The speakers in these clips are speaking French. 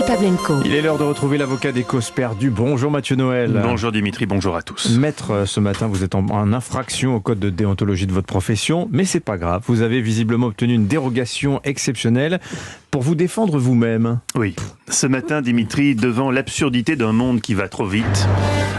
Pavlenko. Il est l'heure de retrouver l'avocat des causes perdues. Bonjour Mathieu Noël. Bonjour Dimitri, bonjour à tous. Maître, ce matin vous êtes en infraction au code de déontologie de votre profession, mais c'est pas grave, vous avez visiblement obtenu une dérogation exceptionnelle pour vous défendre vous-même. Oui, ce matin Dimitri, devant l'absurdité d'un monde qui va trop vite,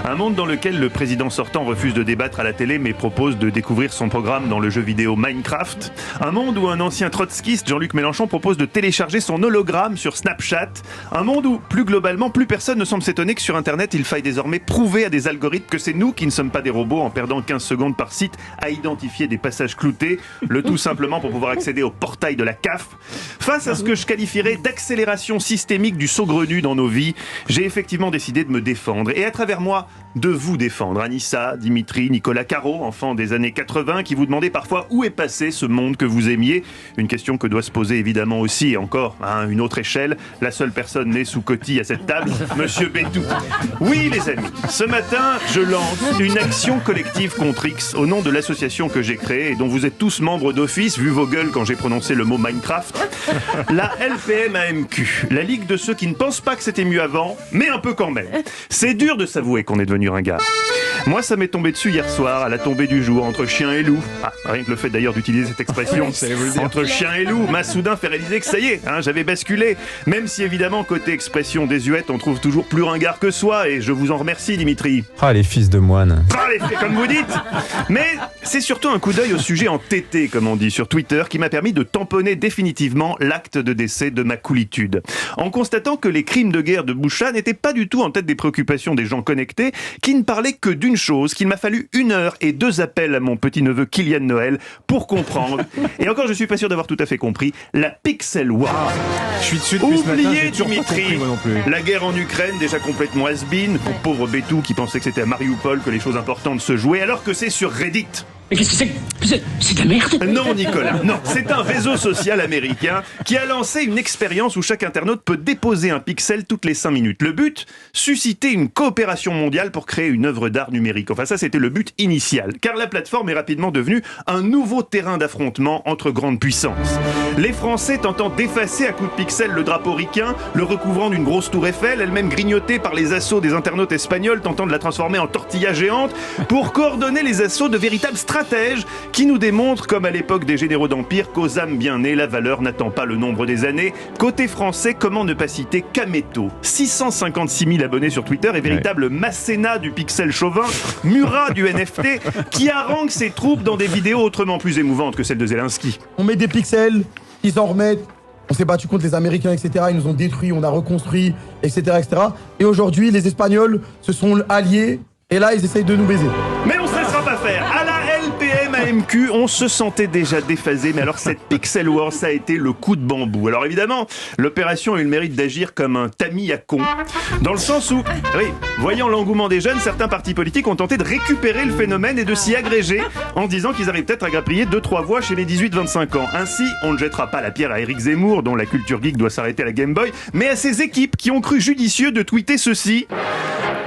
un monde dans lequel le président sortant refuse de débattre à la télé mais propose de découvrir son programme dans le jeu vidéo Minecraft, un monde où un ancien trotskiste, Jean-Luc Mélenchon, propose de télécharger son hologramme sur Snapchat, un monde où, plus globalement, plus personne ne semble s'étonner que sur Internet, il faille désormais prouver à des algorithmes que c'est nous qui ne sommes pas des robots en perdant 15 secondes par site à identifier des passages cloutés, le tout simplement pour pouvoir accéder au portail de la CAF. Face à ce que je qualifierais d'accélération systémique du saugrenu dans nos vies, j'ai effectivement décidé de me défendre et à travers moi, de vous défendre. Anissa, Dimitri, Nicolas Caro, enfants des années 80, qui vous demandez parfois où est passé ce monde que vous aimiez. Une question que doit se poser évidemment aussi, et encore à une autre échelle, la seule personne née sous Coty à cette table, Monsieur Bétou. Oui les amis, ce matin, je lance une action collective contre X au nom de l'association que j'ai créée et dont vous êtes tous membres d'office, vu vos gueules quand j'ai prononcé le mot Minecraft. La LPM-AMQ, la ligue de ceux qui ne pensent pas que c'était mieux avant, mais un peu quand même. C'est dur de s'avouer qu'on est devenu ringard. Moi, ça m'est tombé dessus hier soir, à la tombée du jour, entre chien et loup. Rien que le fait d'ailleurs d'utiliser cette expression, entre chien et loup, m'a soudain fait réaliser que ça y est, j'avais basculé. Même si évidemment, côté expression désuète, on trouve toujours plus ringard que soi, et je vous en remercie, Dimitri. Ah, les fils de moine. Comme vous dites. Mais c'est surtout un coup d'œil au sujet en tété, comme on dit sur Twitter, qui m'a permis de tamponner définitivement l'acte de décès de ma coolitude. En constatant que les crimes de guerre de Boucha n'étaient pas du tout en tête des préoccupations des gens connectés, qui ne parlaient que d'une chose, qu'il m'a fallu 1 heure et 2 appels à mon petit-neveu Kylian Noël pour comprendre. Et encore, je suis pas sûr d'avoir tout à fait compris, la Pixel War. Je suis dessus depuis ce matin, Oubliez, j'ai toujours pas Dimitri, compris, moi non plus. la guerre en Ukraine, déjà complètement has-been, pour pauvre Bétou qui pensait que c'était à Mariupol que les choses importantes se jouaient, alors que c'est sur Reddit. Mais qu'est-ce que c'est? C'est de la merde? Non, Nicolas, non. C'est un réseau social américain qui a lancé une expérience où chaque internaute peut déposer un pixel toutes les 5 minutes. Le but, susciter une coopération mondiale pour créer une œuvre d'art numérique. Enfin, ça, c'était le but initial. Car la plateforme est rapidement devenue un nouveau terrain d'affrontement entre grandes puissances. Les Français tentant d'effacer à coups de pixels le drapeau ricain, le recouvrant d'une grosse tour Eiffel, elle-même grignotée par les assauts des internautes espagnols tentant de la transformer en tortilla géante, pour coordonner les assauts de véritables stratèges qui nous démontrent, comme à l'époque des généraux d'Empire, qu'aux âmes bien nées, la valeur n'attend pas le nombre des années. Côté français, comment ne pas citer Kameto, 656 000 abonnés sur Twitter et véritable Masséna du pixel chauvin, Murat du NFT, qui harangue ses troupes dans des vidéos autrement plus émouvantes que celles de Zelensky. On met des pixels, ils s'en remettent. On s'est battu contre les Américains, etc. Ils nous ont détruits, on a reconstruit, etc., etc. Et aujourd'hui, les Espagnols se sont alliés et là, ils essayent de nous baiser. Mais on ne se laissera pas faire. À la LPM-AMQ, on se sentait déjà déphasé, mais alors cette Pixel War, ça a été le coup de bambou. Alors évidemment, l'opération a eu le mérite d'agir comme un tamis à con, dans le sens où, oui, voyant l'engouement des jeunes, certains partis politiques ont tenté de récupérer le phénomène et de s'y agréger, en disant qu'ils arrivent peut-être à grappiller 2-3 voix chez les 18-25 ans. Ainsi, on ne jettera pas la pierre à Éric Zemmour, dont la culture geek doit s'arrêter à la Game Boy, mais à ses équipes qui ont cru judicieux de tweeter ceci.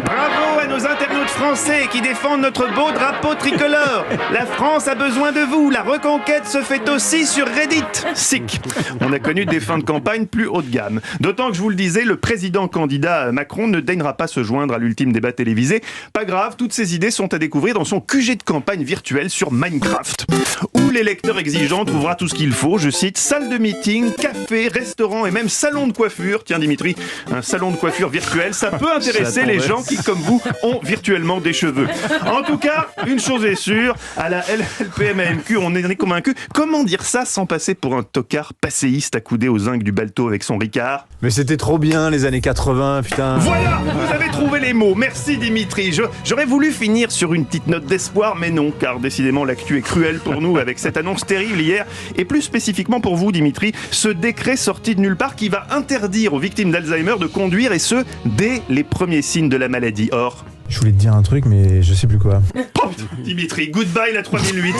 Bravo à nos internautes français qui défendent notre beau drapeau tricolore. La France a besoin de vous. La reconquête se fait aussi sur Reddit. Sick. On a connu des fins de campagne plus haut de gamme. D'autant que je vous le disais, le président candidat Macron ne daignera pas se joindre à l'ultime débat télévisé. Pas grave, toutes ces idées sont à découvrir dans son QG de campagne virtuel sur Minecraft, où l'électeur exigeant trouvera tout ce qu'il faut. Je cite, salle de meeting, café, restaurant et même salon de coiffure. Tiens Dimitri, un salon de coiffure virtuel, ça peut intéresser les gens qui, comme vous, ont virtuellement des cheveux. En tout cas, une chose est sûre, à la LPM-AMQ, on est convaincu. Comment dire ça sans passer pour un tocard passéiste accoudé aux zincs du balto avec son Ricard? Mais c'était trop bien, les années 80, putain. Voilà, vous avez trouvé les mots. Merci Dimitri. J'aurais voulu finir sur une petite note d'espoir, mais non, car décidément l'actu est cruelle pour nous avec cette annonce terrible hier, et plus spécifiquement pour vous Dimitri, ce décret sorti de nulle part qui va interdire aux victimes d'Alzheimer de conduire, et ce, dès les premiers signes de la maladie. Or, Je voulais te dire un truc, mais je sais plus quoi. Oh, putain, Dimitri, goodbye la 3008.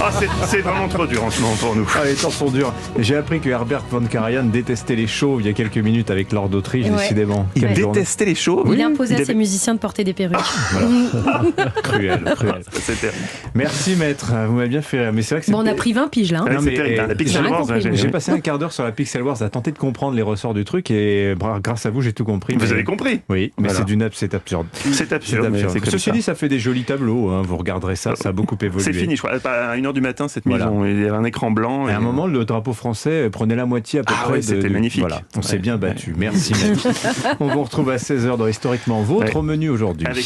Ah, c'est vraiment trop dur en ce moment pour nous. Ah, les temps sont durs. J'ai appris que Herbert von Karajan détestait les chauves il y a quelques minutes avec Lord d'Autriche, Ouais. décidément. Il Quelle journée. détestait les chauves. Il a imposé il à ses musiciens de porter des perruques. Cruel. C'était Merci maître, vous m'avez bien fait rire. Mais c'est vrai que c'est... Bon, on a pris 20 piges là. Hein. Ouais, Non, c'est mais, terrible, hein, la Pixel j'ai rien Wars, compris, j'ai- moi. J'ai passé un quart d'heure sur la Pixel Wars à tenter de comprendre les ressorts du truc et grâce à vous j'ai tout compris. Vous mais- avez compris. Oui, mais Voilà. c'est absurde. C'est absurde. mais c'est comme Ceci ça. dit, ça fait des jolis tableaux, hein. Vous regarderez ça, ça a beaucoup évolué. C'est fini, je crois. À 1h du matin, cette Voilà. maison, il y avait un écran blanc. Et à un moment, le drapeau français prenait la moitié à peu Ah près. ouais, c'était magnifique. Voilà, on s'est Ouais. bien battu. Merci. Maître. On vous retrouve à 16h dans Historiquement Votre Ouais. menu aujourd'hui. Avec